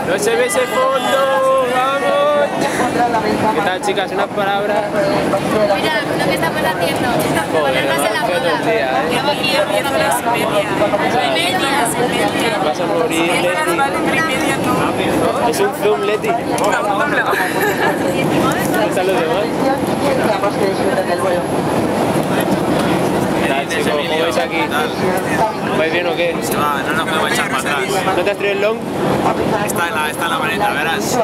No se ve ese fondo, vamos. ¿Qué tal, chicas? Unas palabras. Mira, lo que estamos haciendo. Ponernos en la boda. Llevo aquí 10 horas y media. Vas a morir, 10 horas Leti. vale, pero y media no. Es un zoom, Leti. ¿Qué tal los demás? ¿Qué tal, chicos? ¿Cómo vais aquí? ¿Vais bien o qué? Se va, no nos podemos echar para atrás. ¿No te has traído el long? Está en la maleta, verás.